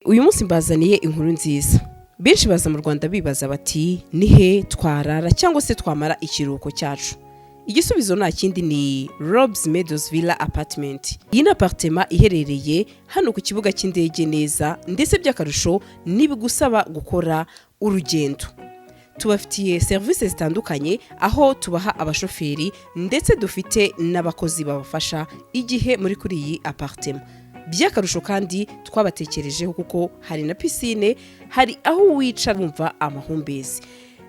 uyu munsi mbazaniye inkuru nziza. Benshi baza mu Rwanda bibaza bati nihe twarara cyangwa se twamara ikiruhuko cyacu. Igisubizo nta kindi ni Rob's Meadows Villa Apartment. Iyi ni apartment iherereye hano ku kibuga cy'indege neza, ndetse by'akarusho nibigusaba gukora urugendo. Tubafitiye services zitandukanye aho tubaha abashoferi ndetse dufite n'abakozi babafasha igihe muri kuri iyi apartment. By'akarusho kandi twabatekerejeho kuko hari na piscine, hari aho wicara wumva amahumbezi.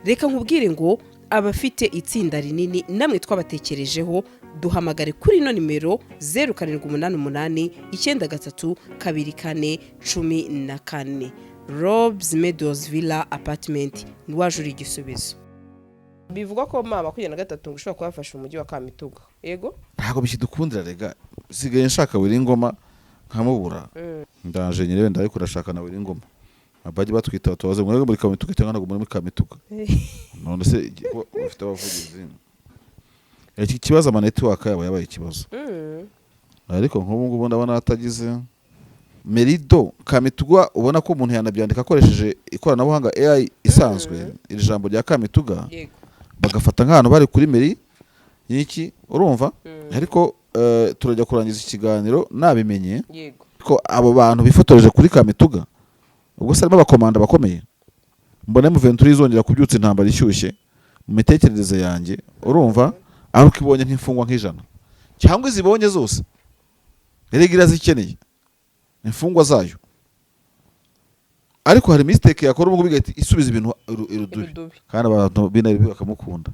Reka nkubwire ngo abafite itsinda rinini namwe twabatekerejeho, duhamagare kuri ino nimero 0788 93 24 Rob's Meadows Villa Apartment ni wajuri igisubizo. Bivugwa ko mama 23 ushobora kubafasha umujyi wa Kamituga. Yego ntago bikidukundira rega, sigaye nshaka Wiringoma nkamubura. Ndaje nyine ndari kurashaka na Wiringoma. Abaje batwita tubaze ngo muri Kamituga cyangwa ntago muri Kamituga. None se ufite abavugizi. Iki kibazo ama network yabo yabaye ikibazo. Ariko nk'ubu ngubu ndabona atagize Merido Kamituga, ubona ko umuntu yanabyandika akoresheje ikoranabuhanga AI isanzwe, iri jambo rya Kamituga bagafata nk'ahantu bari kuri Meri y'iki urumva. Ariko turajya kurangiza ikiganiro nabimenye ko abo bantu bifotoreje kuri Kamituga ubwo sarimo abakomanda bakomeye. Mbona M23 izongera kubyutsa intambara ishyushye mu mitekerereze yanjye urumva, aho kibonye nk'imfungwa nk'ijana cyangwa izibonye zose eregira zikeneye imfungwa zayo. Ariko hari mistake yakora ubwo bigahita isubiza ibintu irudubi, kandi abantu binari bakamukunda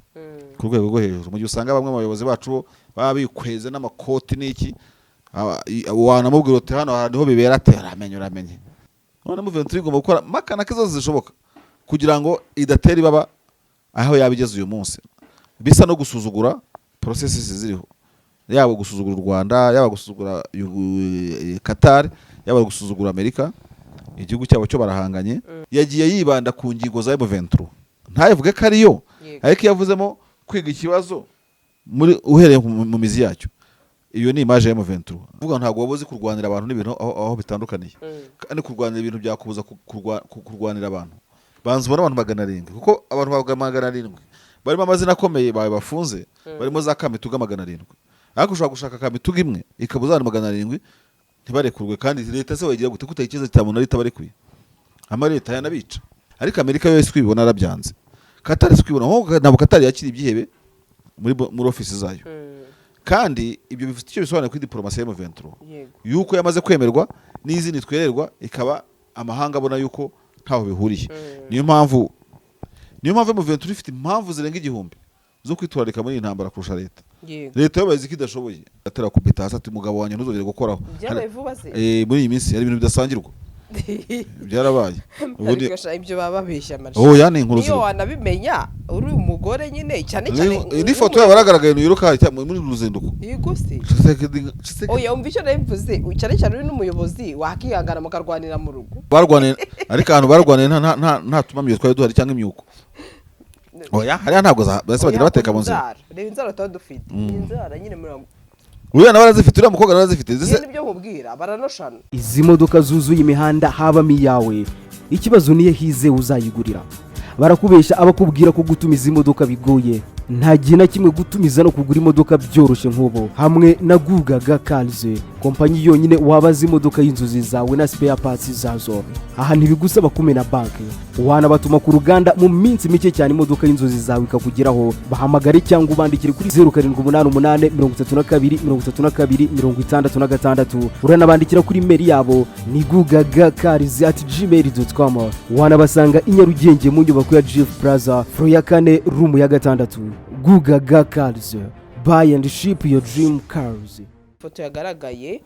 ku rwego rwo hejuru. Mu gihe usanga bamwe mu bayobozi bacu babikweze n'amakoti n'iki, wanamubwira uti hano hariho bibera ate, uramenye. None M23 igomba gukora makana kizo zishoboka kugira ngo idatera ibaba aho yabigeze uyu munsi. Bisa no gusuzugura processes ziriho, yaba gusuzugura u Rwanda, yaba gusuzugura Qatar, yaba gusuzugura Amerika. Igihugu cyabo cyo barahanganye. Yagiye yibanda ku ngingo za M23, ntayivuge ko ariyo, ariko yavuzemo kwiga ikibazo muri uhereye mu mizi yacyo. Iyo ni image ya M23. Vuga ntago wabuze kurwanira abantu n'ibintu aho bitandukaniye, kandi kurwanira ibintu byakubuza kurwanira abantu. Banzubona abantu 700, kuko abantu 700 barimo amazina akomeye bawe bafunze, barimo za Kamituga 700. Ariko ushaka gushaka Kamituga imwe ikabuza 700 ntibarekurwe, kandi leta se wagira gute kutayikiza cyamuna leta barekuye. Ama leta yanabica. Ariko Amerika yose kwibona arabyanze. Qatar kwibona nko nabo Qatar yakiri ibyihebe muri office zayo. Kandi ibyo bifite icyo bisobanura kuri diplomasi ya M23 yuko yamaze kwemerwa n'izindi twererwa, ikaba amahanga abona yuko ntaho bihuriye. Niyo mpamvu M23 ifite impamvu zirenga igihumbi zo kwitwararika muri intambara kurusha leta. Leta yabaye ikidashoboye atera kubita hasi ati mugabo wanjye ntuzongere gukoraho. Byabaye vuba se. Muri iyi minsi hari ibintu bidasangirwa. Byarabaye. Ubundi ibyo baba babeshya amaje. Yani inkuru iyo wanabimenya uri umugore nyine cyane. Indi foto yabaragaraga New York muri ruzinduko. Yego se. Oya umva icyo nabivuze, cyane uri n'umuyobozi wakihangana mukarwanira mu rugo. Barwanira ariko ahantu barwanira nta tumamiye twari duhari cyangwa imyuko. Oya hariya ntabwo base bagira bateka mu nzira. Reba inzara dufite. Inzara nyine muri Uya nabarazifite uriya mukobwa narazifite zise nibyo nkubwira baranoshana. Izi modoka zuzuye imihanda habamo iyawe, ikibazo niye hize uzayigurira. Barakubesha abakubwira ko gutumiza imodoka bigoye. Nta gihe na kimwe gutumiza no kugura imodoka byoroshye nk'ubo. Hamwe na Gugaga Cars, kompanyi yonyine wabaza imodoka y'inzozi zawe na spare parts zazo. Aha ntibigusaba kumena banki, wanabatuma ku ruganda mu minsi mike cyane imodoka y'inzozi zawe ikakugeraho. Bahamagare cyangwa ubandikire kuri 0788 32 66. Uranabandikira kuri mail yabo ni gugagacars@gmail.com. Wanabasanga i Nyarugenge mu nyubako ya Jeff Plaza floor ya 4 room ya 6. Gugaga Cars, buy and ship your dream cars. Foto yagaragaye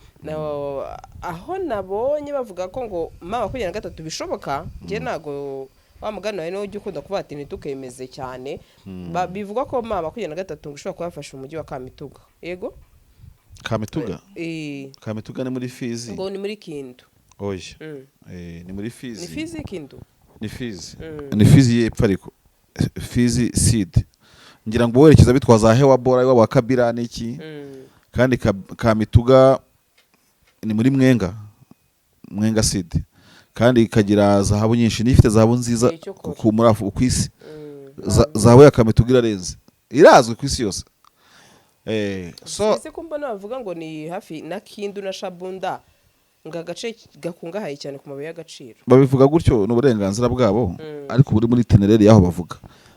aho nabonye bavuga ko ngo mama 23 bishoboka. Je nago wamugana we no ujye ukunda kuba ati ntitukemeze cyane. Bivugwa ko mama 23 ushobora kubafasha umujyi wa Kamituga. Yego Kamituga. Kamituga ni muri Fizi. Ngo ni muri Kindu. Oya. Ni muri Fizi. Ni Fizi Kindu. Ni Fizi. Ni Fizi yepfo ariko. Fizi seed. Ngira ngo werekeza bitwaza hewa bora wa Kabira n'iki. Kandi Kamituga ni muri Mwenga seed. kandi ikagira zahabu nyinshi, n'ifite zahabu nziza Icyo kora. ku isi. Zahabu ya Kamituga irarenze, irazwi ku isi yose. So ese ko mbona bavuga ngo ni hafi na Kindu na Shabunda ngo agace gakungahaye cyane ku mabuye y'agaciro. babivuga gutyo, ni uburenganzira bwabo, ariko buri muri itinereri yaho bavuga.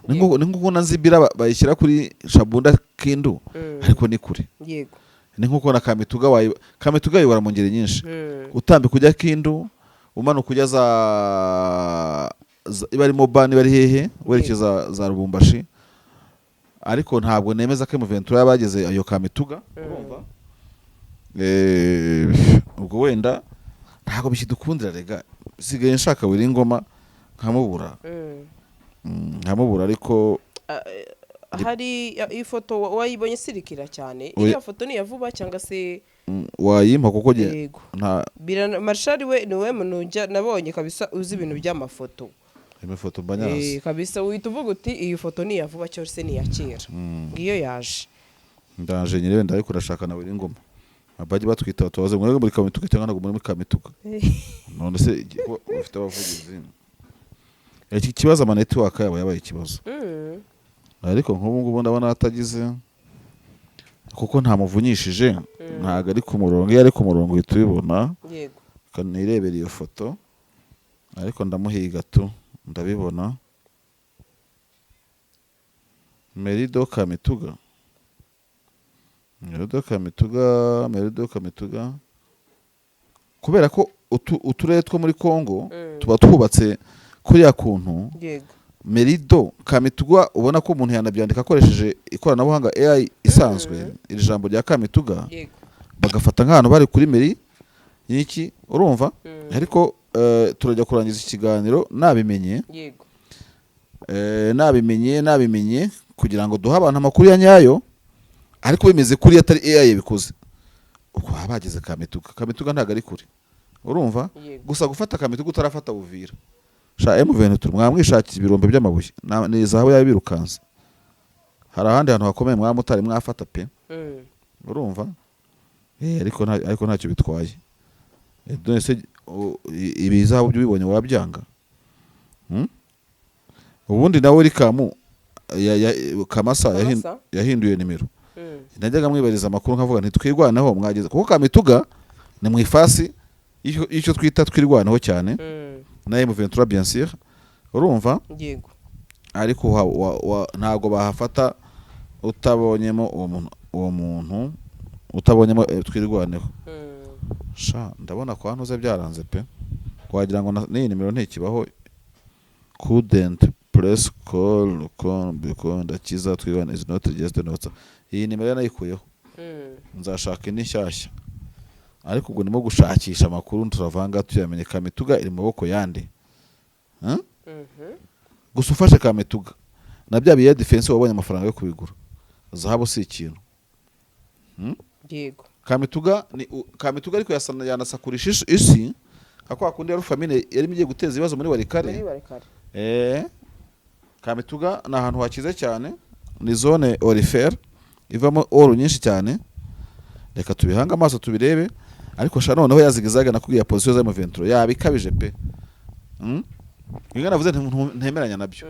Ni nko na Nzibira bayishyira kuri Shabunda Kindu, ariko ni kure. Yego. Ni nko na Kamituga yibara mu ngeri nyinshi. Utambika ujya Kindu, umanuka ujya iba ari Mobani, bari hehe werekeza za Lubumbashi. Ariko ntabwo nemeza ko M23 yabageze ayo Kamituga, urumva? Ubwo wenda ntabwo bikidukundira rega, sigaye nshaka Wiringoma nkamubura. Nkamubura, ariko hari ifoto wayibonye sirikira cyane. Iyo foto ni yavuba cyangwa se wayimpa kuko nta Marshal we niwe muntu nabonye kabisa uzi ibintu by'amafoto. Ifoto mbanyarasi kabisa uhita uvuga uti iyi foto ni yavuba cyose ni ya kera. Ngiyo yaje. Ndaje nyine ndari kurashaka na Wiringoma. Abaje batwita tubaze ngo muri Kamituga cyangwa ntabwo muri Kamituga. None se ufite abavugizi. Iki kibazo ama network yabo yabaye ikibazo. Ariko nk'ubu ngubu ndabona atagize kuko nta muvunyishije, ntago ari ku murongo. Iyo ari ku murongo uhita ubibona. Yego. Kanirebera iyo foto, ariko ndamuhiga tu ndabibona. Merido Kamituga. Merido Kamituga. Kubera ko uturere two muri Kongo tuba twubatse kuri ya kuntu. Yego. Merido Kamituga ubona ko umuntu yanabyandika akoresheje ikoranabuhanga AI isanzwe, iri jambo rya Kamituga. Yego. Bagafata nk'ahantu bari kuri meri y'iki, urumva? Ariko turajya kurangiza ikiganiro nabimenye. Yego. Nabimenye kugira ngo duha abantu amakuru ya nyayo, ariko bimeze kuri atari AI yabikoze. Uko abageze Kamituga ntago ari kuri, urumva? Gusa gufata Kamituga utarafata Uvira, sha M23 mwamwishakira ibirombe by'amabuye ni zahabu yabirukanze. Hari ahandi hantu hakomeye mwamutari mwafata pe, urumva? Ariko ntacyo bitwaye. Donese ibizahabu byo bibonye wabyanga. Ubundi nawe Rikamu Kamasa yahinduye nimero. Najyaga mwibariza amakuru nkavuga ntitwirwanaho mwageze, kuko Kamituga ni mu ifasi icyo twita twirwanaho cyane na M23 bien sûr, urumva? Yego. Ariko ntago bahafata utabonyemo uwo muntu utabonyemo twirwaneho. Sha ndabona kwa ntuze byaranze pe, wagira ngo ni nimero ntikibaho. Couldn't press call because ndakiza twirwane is not just notes. Iyi nimero nayikuyeho. Nzashaka indi nshyashya, ariko ubwo ndimo gushakisha amakuru turavanga tuyamenye. Kamituga iri mu maboko yandi. Gusa ufashe Kamituga na bya biye defense wabonye amafaranga yo kubigura, zahabu si ikintu. Yego. Kamituga ariko yanasakurisha isi kakwa kundi ya famine yari migiye guteza ibibazo muri Warikare. Kamituga na ahantu hakize cyane, ni zone orifere ivamo oro nyinshi cyane. Reka tubihanga amaso tubirebe, ariko sha noneho yazigizaga nakubwiye position za M23 yabikabije pe. Ngiye navuze ntemeranya nabyo.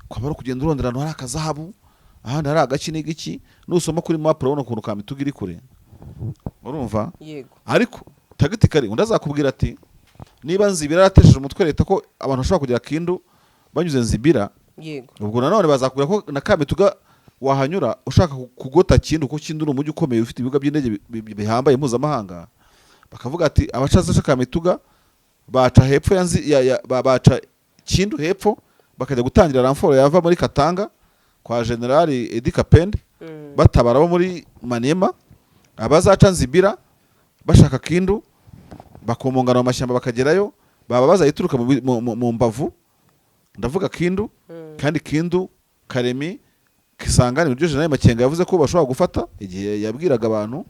Kwabara kugenda uronderana hari akazahabu, ahandi hari agaci n'igiki, nusoma kuri map urabona ukuntu Kamituga iri kure, urumva? Yego. Ariko tagitikari undazakubwira ati niba Nzibira yaratesheje umutwe leta ko abantu bashobora kujya Kindu banyuze Nzibira. Yego. Ubwo nanone bazakubwira ko na Kamituga wahanyura ushaka kugota Kindu, ko Kindu n'umujyi ukomeye ufite ibibuga by'indege bihambaye mpuzamahanga. Bakavuga ati abacaza Kamituga baca hepfo baca Kindu hepfo, bakajya gutangira ramforo yava muri Katanga kwa General Edi Kapende, batabara bo muri Maniema. Abazaca Nzibira bashaka Kindu bakomongana mu mashyamba bakagerayo, baba bazayituruka mu mbavu. Ndavuga Kindu, kandi Kindu Karemi Kisangani buryo General Makenga yavuze ko bashobora gufata igihe yabwiraga abantu.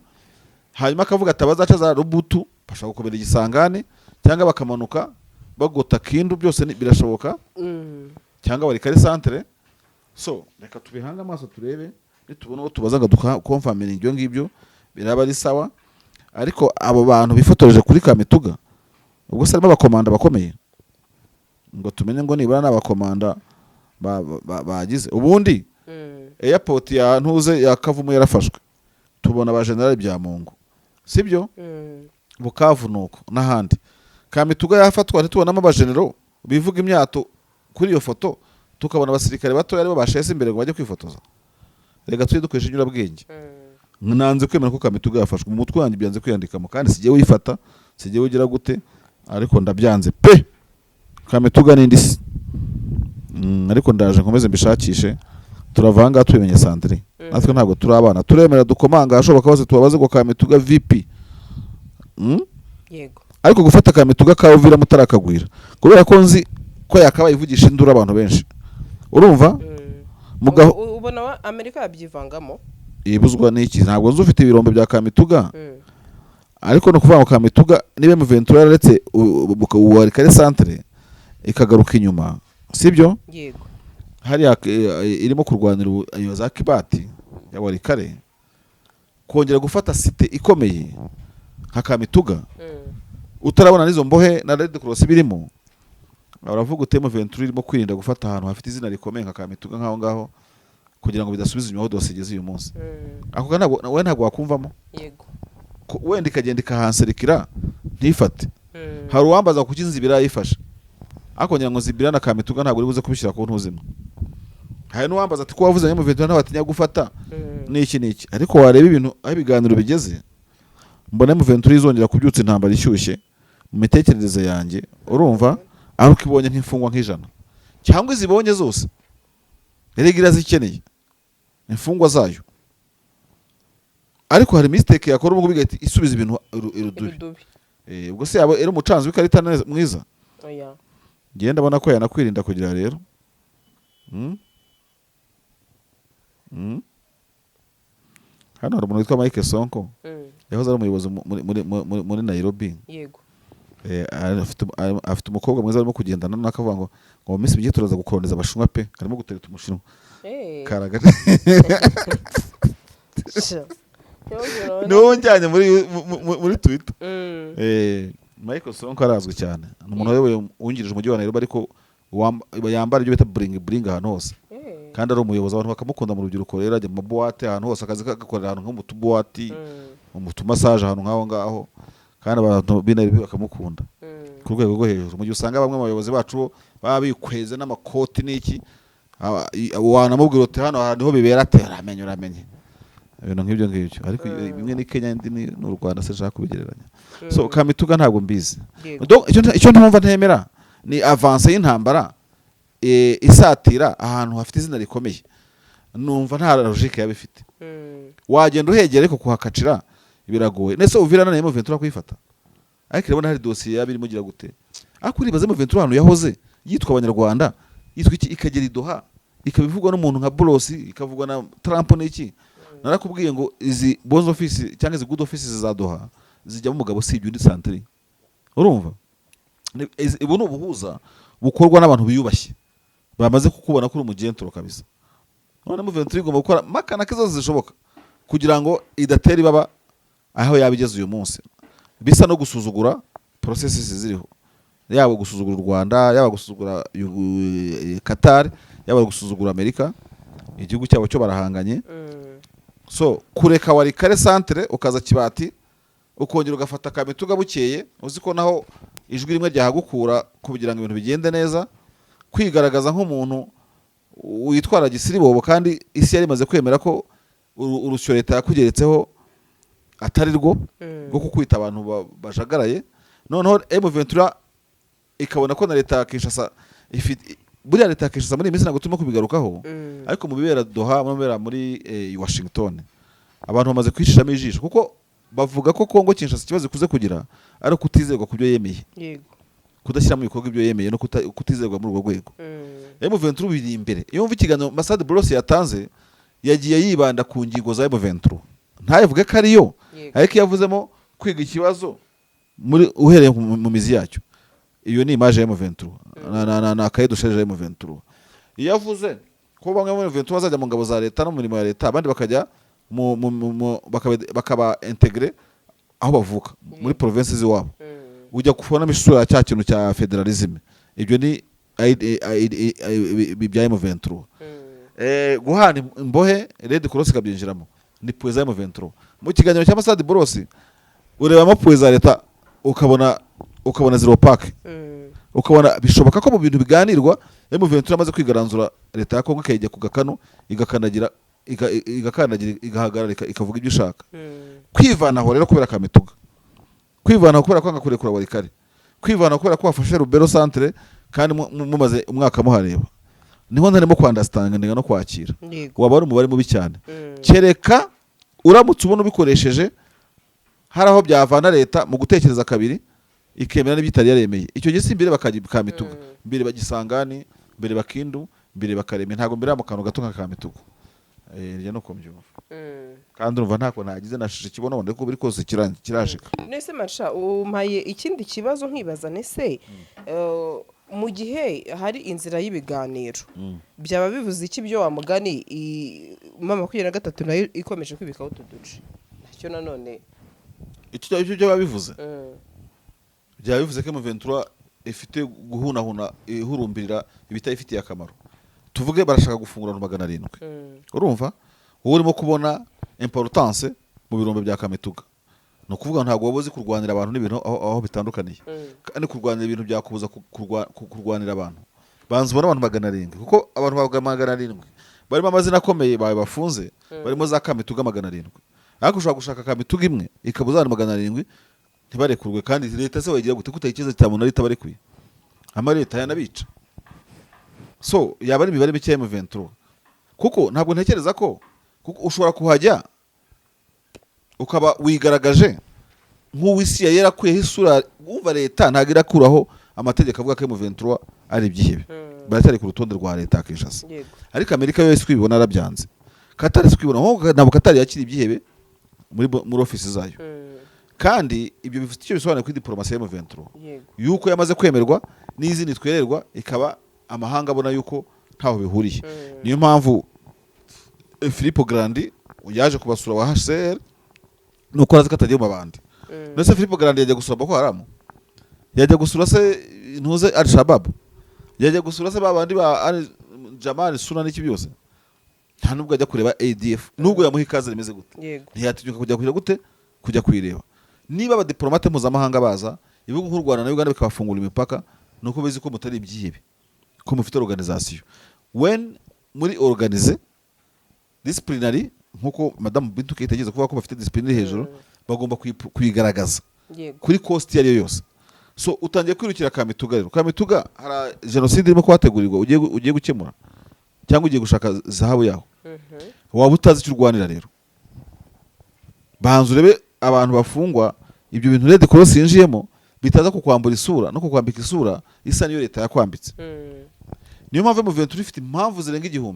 Hanyuma akavuga ati abazaca za Rubutu bashaka gukomera Igisangane, cyangwa bakamanuka bagota Kindu, byose birashoboka. Cyangwa Warikare centre. So reka tubihanga amaso turebe, nitubona uko tubazaga dukonfamira ibyo ngibyo biraba ari sawa. Ariko abo bantu bifotoreje kuri Kamituga ubwo se harimo abakomanda bakomeye ngo tumenye ngo nibura n'abakomanda bagize ubundi airport ya ntuze ya Kavumu yarafashwe tubona aba general bya Mungu sibyo Bukavu nuko n'ahandi Kamituga yafatwa ntitubonamo abagenero bivuga imyato kuri iyo foto tukabona abasirikare bato aribo bashese imbere ngo bajye kwifotoza rega tujye dukoresha inyurabwenge nanze kwemera ko Kamituga yafashwe mu mutwe wanjye byanze kwiyandikamo kandi sigiye wifata sigiye ugira gute ariko ndabyanze pe Kamituga n'indi si ariko ndaje nkomeze mbishakishe turavanga tubimenye Sandrine natwe ntabwo turi abana turemera dukomanga hashoboka hose tubabaze ngo Kamituga VP yego ariko gufata Kamituga kawuvira mutarakagwira kubera ko nzi ko yakabaye ivugisha indura abantu benshi urumva ubona Amerika yabyivangamo ibuzwa n'iki ntabwo nzi ufite ibirombe bya Kamituga ariko no kuvuga ngo Kamituga nibe mu Ventura yaretse Warikare centre ikagaruka inyuma sibyo yego hari irimo kurwanira iyo za Kibati ya Warikare kongera gufata site ikomeye nka Kamituga utarabona nizo mbohe na Red Cross birimo baravuga utemo Ventura irimo kwirinda gufata ahantu hafite izina rikomeye nka Kamituga nkaho ngaho kugira ngo bidasubiza inyuma dose igeze uyu munsi ako ntabwo wakumvamo yego wenda ikagenda ikahanserikira ntifate hari uwambaza kuki nzibira yifashe akongera ngo nzibira na Kamituga ntabwo uri buze kubishyira ku ntuzima hari n'uwambaza ati ko wavuze ngo Ventura ntabatinya gufata niki ariko wareba ibintu aho ibiganiro bigeze mbona mu Ventura izongera kubyutsa intambara ishyushye mu mitekerereze yanjye urumva aho kibonye nk'imfungwa nk'ijana cyangwa izibonye zose erega zikeneye imfungwa zayo ariko hari mistake yakora ubwo bigahita isubiza ibintu irudubi ubwo se yaba umucanzi w'ikarita mwiza oya ngenda abona ko yanakwirinda kugira rero hano hari umuntu witwa Mike Sonko yahoze ari umuyobozi muri Nairobi yego afite umukobwa mwiza arimo kugendana n'akavuga ngo mu minsi bigiye turaza gukoloniza abashinwa pe arimo gutereta umushinwa karagata niwo njyanye muri Twitter Michael Sonko arazwi cyane ni umuntu wayoboye wungirije umujyi wa Nairobi ariko yambara ibyo bita bring ahantu hose kandi ari umuyobozi abantu bakamukunda mu rubyiruko rero ajya mu mabuwate ahantu hose akazi kagakorera ahantu nko mu tubuwati mu tumasaje ahantu nk'aho ngaho kandi abantu binaribi bakamukunda ku rwego rwo hejuru mu gihe usanga bamwe mu bayobozi bacu baba bikweze n'amakoti n'iki wanamubwira uti hano niho bibera uramenye ibintu nk'ibyo ngibyo ariko bimwe ni Kenya indi ni u Rwanda se nshaka kubigereranya so Kamituga ntabwo mbizi icyo ntumva ntemera ni avance y'intambara isatira ahantu hafite izina rikomeye numva nta logique yabifite wagenda uhegera ariko kuhakacira biragoye nese uvira nane mu Ventura kwifata ariko irabona hari dossier yabirimo gira gute akuri baze mu Ventura hano yahoze yitwa abanyarwanda yitwa iki ikagera idoha ikabivugwa n'umuntu nka Bolosi ikavugwa na Trump n'iki narakubwiye ngo izi bonzo office cyangwa izi good offices za Doha zijya mu mugabo sibyo ndi Sandrine urumva ibo no buhuza bukorwa n'abantu biyubashye bamaze kukubona kuri umugentro kabisa none mu Ventura igomba gukora makana kizazo zishoboka kugira ngo idatera ibaba aho yabigeze uyu munsi bisa no gusuzugura processes ziriho yaba gusuzugura u Rwanda yaba gusuzugura Qatar yaba gusuzugura Amerika igihugu cyabo cyo barahanganye so kureka Warikare centre ukaza Kibati ukongera ugafata Kamituga bukeye uzi ko naho ijwi rimwe ryahagukura kugira ngo ibintu bigende neza kwigaragaza nk'umuntu witwara gisiribobo kandi isi yari imaze kwemera ko urusyo leta yakugeretseho atari rwo rwo kukwita abantu bajagaraye noneho Ventura ikabona ko na leta ya Kinshasa ifite buriya leta ya Kinshasa muri iminsi ntabwo turimo kubigarukaho ariko mu bibera Doha mu bibera muri Washington abantu bamaze kwishishamo ijisho kuko bavuga ko Kongo Kinshasa ikibazo kuze kugira ari kutizerwa ku byo yemeye yego kudashyira mu bikorwa ibyo yemeye no kutizerwa muri urwo rwego Ventura biri imbere iyo mva ikiganiro Ambassadeur Bolosi yatanze yagiye yibanda ku ngingo za Ventura ntayivuge ko ariyo ariko yavuzemo kwiga ikibazo muri uhereye mu mizi yacyo iyo ni image ya Ventura na kaye dusheje ya Ventura yavuze ko bamwe muri Ventura bazajya mu ngabo za leta no mu mirimo ya leta abandi bakajya bakaba integre aho bavuka muri provinces iwabo ujya kubonamo isura ya cya kintu cya federalism. Ibyo ni bya M23. Guhana imbohe Red Cross ikabyinjiramo ni poeza ya M23. Mu kiganiro cya Masad Borosi urebamo poeza leta ukabona zero pack. Ukabona bishoboka ko mu bintu biganirwa M23 amaze kwigaranzura leta ya Kongo ikajya ku gakano igakandagira igahagarara ikavuga ibyo ishaka. Kwivanaho rero kubera Kamituga, kwivanaho kubera kwanga kurekura Warikare, kwivanaho kubera ko wafashe Rubero centre kandi mumaze umwaka muhareba, niho ntarimo kwandastandinga no kwakira. Waba ari umubare mubi cyane. Kereka uramutse ubona ubikoresheje hari aho byavana leta mu gutekereza kabiri ikemera n'ibitari yaremeye. Icyo gihe simbire Kamituga, mbere bagisangani, mbere bakindu, mbere bakareme, ntago mbere mu kantu gato nka Kamituga. Rya no kombyumva. Kandi urumva ntako nagize nashije kibono wonde ko biri kose kirashika. Nese Marsha umpaye ikindi kibazo nkibaza nese mu gihe hari inzira y'ibiganiro byaba bivuze iki byo wamugani mama 23 nayo ikomeje kwibikaho tuduce nacyo nanone icyo byo babivuze byaba bivuze ko M23 ifite guhunahuna ihurumbirira ibitayifitiye akamaro. Tuvuge barashaka gufungura 700. Urumva wowe urimo kubona importance mu birombe bya Kamituga. No kuvuga ntago waboze kurwanira abantu n'ibintu aho bitandukaniye. Kandi kurwanira ibintu byakubuza kurwanira abantu. Banze ubona abantu 700 kuko abantu bavuga 700 barimo amazina akomeye bawe bafunze barimo za Kamituga 700. Ariko ushaka gushaka Kamituga imwe ikabuzana 700 ntibarekurwe kandi leta se wagira gute kutayikiza cyamuna leta barekuye. Ama leta yanabica. So yaba ari imibare mike M23 kuko ntabwo ntekereza ko kuko ushobora kuhajya ukaba wigaragaje nk'uwisi yarakuyeho isura umva leta ntago irakuraho amategeko avuga ko M23 ari ibyihebe baracyari ku rutonde rwa leta akishasa. Ariko Amerika yose kwibona arabyanze, Qatar kwibona nabo Qatar yakiri ibyihebe muri office zayo. Kandi ibyo bifite icyo bisobanura kuri diplomasi ya M23 yuko yamaze kwemerwa n'izindi twererwa ikaba amahanga abona yuko ntaho bihuriye. Niyo mpamvu Filippo Grandi yaje kubasura wa HCR nuko arazi katagiye mu bandi. Nese Filippo Grandi yaje gusura Boko Haram, yaje gusura se ntuze Al-Shabaab, yaje gusura se babandi ba Jamal Suna n'iki byose. Nta nubwo ajya kureba ADF nubwo yamuha ikaze rimeze gute. Ntiyatinyuka kujya gute kujya kwireba. Niba aba diplomate mpuzamahanga baza ibihugu nk'u Rwanda na Uganda bikabafungura imipaka nuko bizi ko mutari ibyibe ko mufite organisation. When muri organize disciplinary nkuko Madame Bintu Keita yigeze kuvuga ko bafite discipline hejuru bagomba kuyigaragaza kuri cost yari yose. So utangiye kwirukira Kamituga rero. Kamituga hari genocide irimo kwategurirwa ugiye gukemura cyangwa ugiye gushaka zahabu yaho. Waba utazi icyo urwanira rero. Banzu rebe abantu bafungwa ibyo bintu Red Cross yinjiyemo bitaza kukwambura isura no kukwambika isura isa niyo leta yakwambitse. Niyo mpamvu M23 ifite impamvu zirenga 1000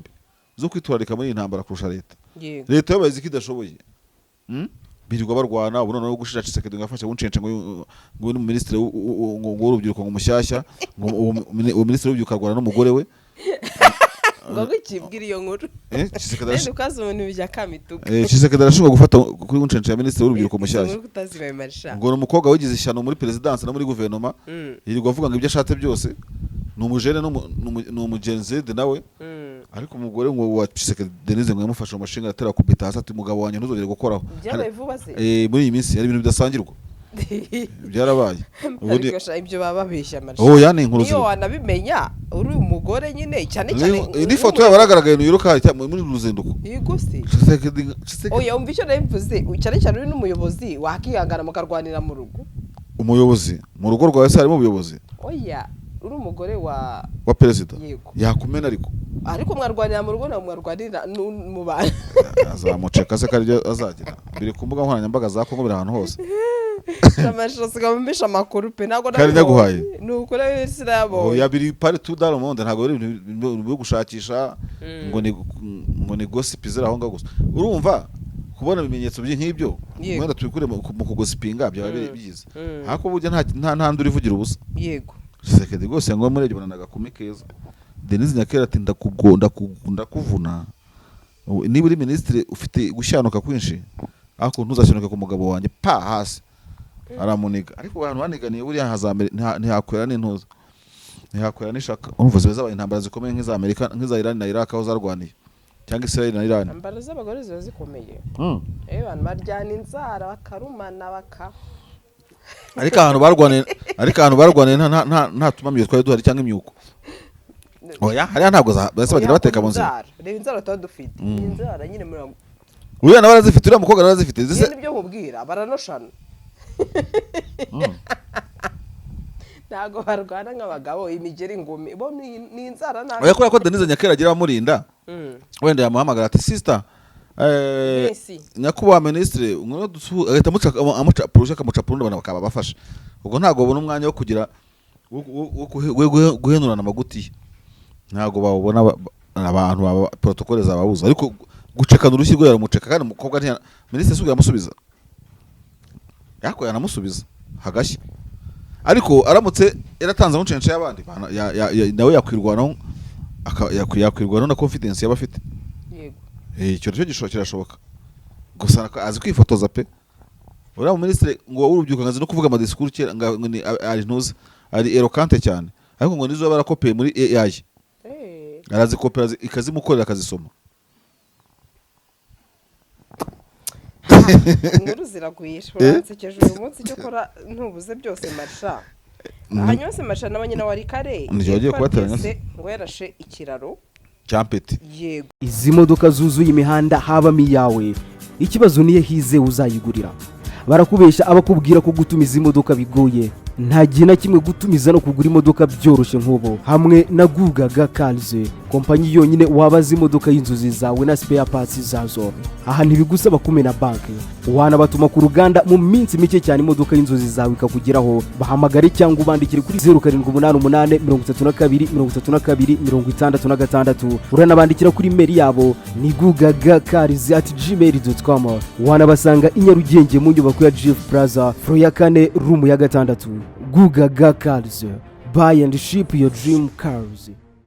zo kwitwararika muri intambara kurusha leta. Leta yo bazi kidashoboye. Birirwa barwana ubu none gushira Tshisekedi ngafasha uncence ngo ni ministre w'urubyiruko ngo mushyashya ngo ministre w'urubyiruko arwana n'umugore we. Ngo gukibwira iyo nkuru. Tshisekedi ukaza umuntu bijya Kamituga. Tshisekedi arashobora gufata kuri uncence ya ministre w'urubyiruko mushyashya. Ngo umukobwa wigize ishyano muri presidence no muri guverinoma yirirwa avuga ngo ibyo ashatse byose numujene no mugenzede nawe. Ariko umugore ngo wa Tshisekedi Denise ngo yamufashe mu mashinga atera kubita hasi ati mugabo wanjye ntuzongere gukoraho. Byabaye vuba se. Muri iyi minsi hari ibintu bidasangirwa. Byarabaye. Ubundi ibyo baba babeshya Marsha. Yani inkuru niyo wanabimenya uri umugore nyine cyane cyane. Ni foto yabaragaraga yiruka muri ruzinduko. Yego se. Tshisekedi. Oya umva icyo nabivuze cyane cyane uri n'umuyobozi wakihangana mukarwanira mu rugo. Umuyobozi mu rugo rwawe se harimo ubuyobozi. Oya uri umugore wa perezida yakumena ariko mwarwanira mu rugo na mwarwanira mu bana azamuceka se karyo azagira biri ku mbuga nkoranyambaga za Kongo biri ahantu hose. Amasho sigambisha amakuru pe nago naguhaye nuko rero sirabo yabiri pare tout dans le monde ntago ari ibintu gushakisha ngo ni gossip zira aho ngagusa. Urumva kubona ibimenyetso by'inkibyo mwenda tubikure mu kugosipinga byaba bigize hako burya nta nduri vugira ubusa. Yego Tshisekedi gose ngo muri ibyo nagakumi keza. Denise Nyakera ati ndakuvuna niba uri ministre ufite gushyanuka kwinshi ako ntuzashyanuka ku mugabo wanjye pa hasi aramuniga ariko abantu baniganiye buriya hazamere ntihakwera n'intuza ntihakwera n'ishaka urumva ziba zabaye intambara zikomeye nk'iza Amerika nk'iza Iran na Iraq aho zarwaniye cyangwa Israel na Iran intambara z'abagore ziba zikomeye abantu baryana inzara bakarumana ariko ahantu barwaniye nta tumamiye twari duhari cyangwa imyuko oya hariya ntabwo base bagira bateka mu nzira reba inzara tuba dufite inzara nyine muri uriya nawe arazifite uriya mukobwa nawe arazifite zise nibyo nkubwira baranoshana ntago barwana nk'abagabo imigeri ingumi bo ni inzara nta oya kubera ko Denise Nyakera agira amurinda wenda yamuhamagara ati sister nyakubahwa ministre agahita amuca projet akamuca purundi abantu bakaba bafasha ubwo ntago babona umwanya wo kugira guhenurana amagutiye ntago babona abantu baba protocole zababuza ariko gucekana urushyi rwo yaramuceka kandi umukobwa nti ministre sugira amusubiza yako yanamusubiza hagashya ariko aramutse yaratanze amucence y'abandi nawe yakwirwanaho yakwirwanaho na confidence y'abafite icyo cyo kirashoboka gusa azi kwifotoza pe uriya mu ministre ngo urubyuka ngazi no kuvuga ama discours kera ni ari ntuze ari eloquente cyane ariko ngo nizo barakopeye muri AI arazi kopera ikazimukorera akazisoma inkuru ziragwisha uransekeje uyu munsi cyo kora ntubuze byose Marsha hanyose Marsha n'abanyina wari kare ntiyagiye kubateranya ngo yarashe ikiraro Champeti yego izi modoka zuzuye imihanda habamo iyawe ikibazo niye hize uzayigurira barakubesha abakubwira ko gutumiza imodoka bigoye nta gihe na kimwe gutumiza no kugura imodoka byoroshye nk'ubu hamwe na Gugaga Cars kompanyi yonyine wabaza imodoka y'inzozi zawe na spare parts zazo aha ntibigusaba kumena banki wanabatuma ku ruganda mu minsi mike cyane imodoka y'inzozi zawe ikakugeraho bahamagare cyangwa ubandikire kuri 0788 uranabandikira kuri mail yabo ni gugagacars@gmail.com wanabasanga i Nyarugenge mu nyubako ya Jeff Plaza floor ya 4 room ya 6 Gugaga Cars buy and ship your dream cars.